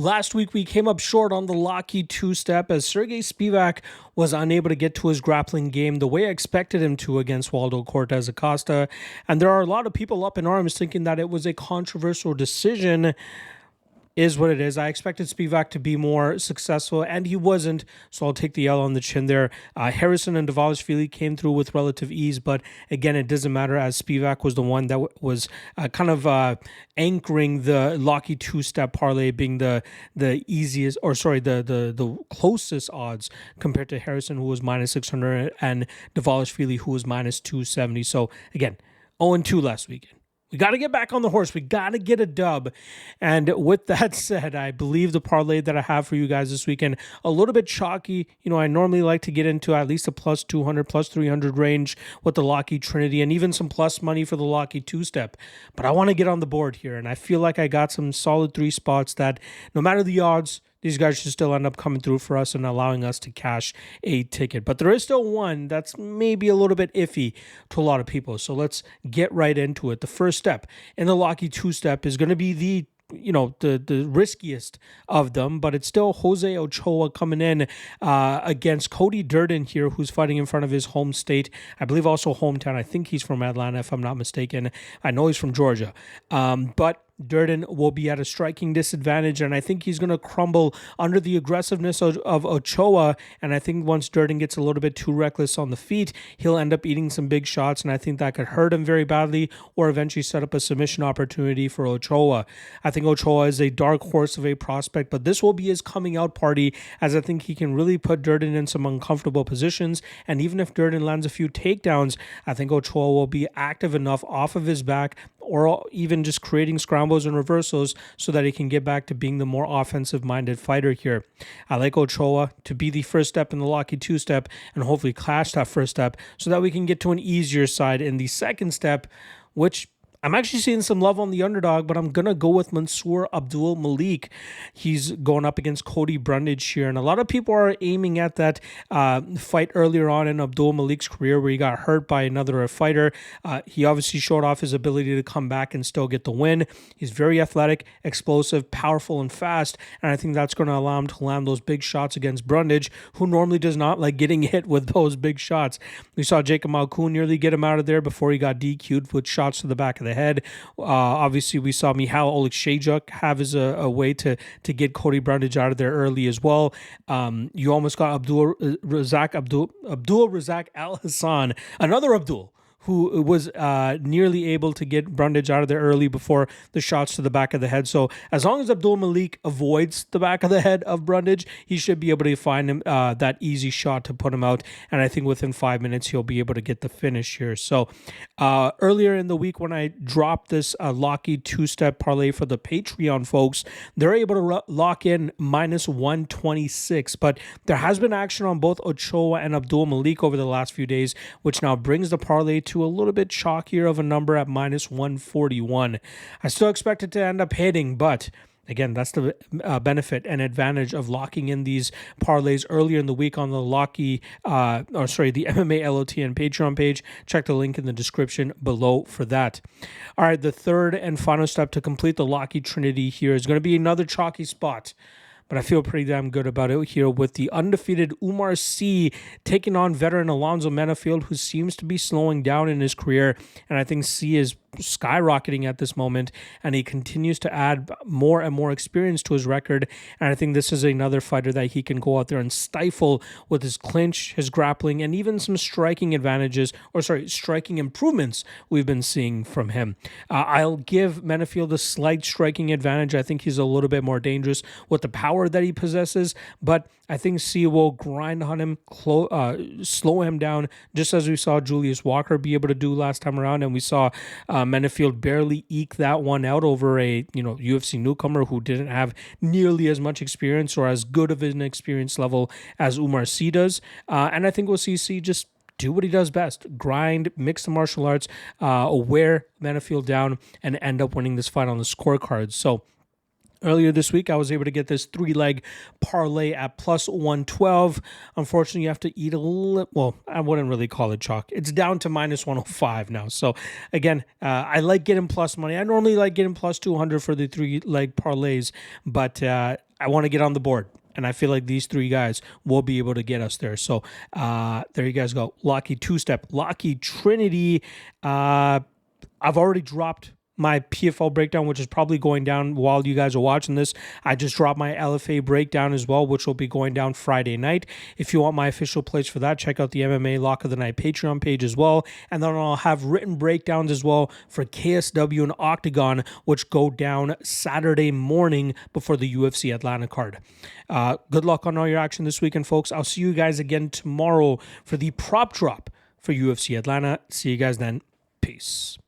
Last week, we came up short on the Locky two-step as Sergey Spivak was unable to get to his grappling game the way I expected him to against Waldo Cortez Acosta. And there are a lot of people up in arms thinking that it was a controversial decision. Is what it is. I expected Spivak to be more successful, and he wasn't, so I'll take the L on the chin there. Harrison and Dvalishvili came through with relative ease, but again, it doesn't matter as Spivak was the one that was kind of anchoring the Locky two-step parlay being the easiest, or sorry, the closest odds compared to Harrison, who was minus 600, and Dvalishvili, who was minus 270. So again, 0-2 last weekend. We got to get back on the horse. We got to get a dub. And with that said, I believe the parlay that I have for you guys this weekend, a little bit chalky. You know, I normally like to get into at least a plus 200, plus 300 range with the Locky Trinity and even some plus money for the Locky two-step. But I want to get on the board here. And I feel like I got some solid three spots that no matter the odds, these guys should still end up coming through for us and allowing us to cash a ticket. But there is still one that's maybe a little bit iffy to a lot of people. So let's get right into it. The first step in the Locky two-step is going to be the riskiest of them, but it's still Jose Ochoa coming in against Cody Durden here, who's fighting in front of his home state. I believe also hometown. I think he's from Atlanta, if I'm not mistaken. I know he's from Georgia. But Durden will be at a striking disadvantage, and I think he's going to crumble under the aggressiveness of Ochoa, and I think once Durden gets a little bit too reckless on the feet, he'll end up eating some big shots, and I think that could hurt him very badly or eventually set up a submission opportunity for Ochoa. I think Ochoa is a dark horse of a prospect, but this will be his coming out party, as I think he can really put Durden in some uncomfortable positions, and even if Durden lands a few takedowns, I think Ochoa will be active enough off of his back or even just creating scrambles and reversals so that he can get back to being the more offensive-minded fighter here. I like Ochoa to be the first step in the Locky two-step and hopefully clash that first step so that we can get to an easier side in the second step, which I'm actually seeing some love on the underdog, but I'm going to go with Mansoor Abdul Malik. He's going up against Cody Brundage here, and a lot of people are aiming at that fight earlier on in Abdul Malik's career where he got hurt by another fighter. He obviously showed off his ability to come back and still get the win. He's very athletic, explosive, powerful, and fast, and I think that's going to allow him to land those big shots against Brundage, who normally does not like getting hit with those big shots. We saw Jacob Malkoun nearly get him out of there before he got DQ'd with shots to the back of the head. Obviously, we saw Michal Oleksiejczuk have as a way to get Cody Brundage out of there early as well. You almost got Abdul Razak Al Hassan, another Abdul, who was nearly able to get Brundage out of there early before the shots to the back of the head. So as long as Abdul Malik avoids the back of the head of Brundage, he should be able to find him that easy shot to put him out. And I think within 5 minutes, he'll be able to get the finish here. So earlier in the week when I dropped this Locky two-step parlay for the Patreon folks, they're able to lock in minus 126. But there has been action on both Ochoa and Abdul Malik over the last few days, which now brings the parlay to a little bit chalkier of a number at minus 141. I still expect it to end up hitting, but again, that's the benefit and advantage of locking in these parlays earlier in the week on the the MMA LOTN Patreon page. Check the link in the description below for that. All right, the third and final step to complete the Locky Trinity here is going to be another chalky spot, but I feel pretty damn good about it here with the undefeated Umar C taking on veteran Alonzo Menafield, who seems to be slowing down in his career, and I think C is skyrocketing at this moment, and he continues to add more and more experience to his record, and I think this is another fighter that he can go out there and stifle with his clinch, his grappling, and even some striking improvements we've been seeing from him. I'll give Menafield a slight striking advantage. I think he's a little bit more dangerous with the power that he possesses, but I think C will grind on him, slow him down, just as we saw Julius Walker be able to do last time around, and we saw Menafield barely eke that one out over a UFC newcomer who didn't have nearly as much experience or as good of an experience level as Umar C does, and I think we'll see C just do what he does best, grind, mix the martial arts, wear Menafield down, and end up winning this fight on the scorecards. So Earlier this week, I was able to get this 3-leg parlay at plus 112. Unfortunately, you have to eat a little, well, I wouldn't really call it chalk. It's down to minus 105 now. So again, I like getting plus money. I normally like getting plus 200 for the 3-leg parlays, but I want to get on the board. And I feel like these 3 guys will be able to get us there. So there you guys go. Locky two-step. Locky Trinity. I've already dropped my PFL breakdown, which is probably going down while you guys are watching this. I just dropped my LFA breakdown as well, which will be going down Friday night. If you want my official plays for that, check out the MMA Lock of the Night Patreon page as well. And then I'll have written breakdowns as well for KSW and OKTAGON, which go down Saturday morning before the UFC Atlanta card. Good luck on all your action this weekend, folks. I'll see you guys again tomorrow for the prop drop for UFC Atlanta. See you guys then. Peace.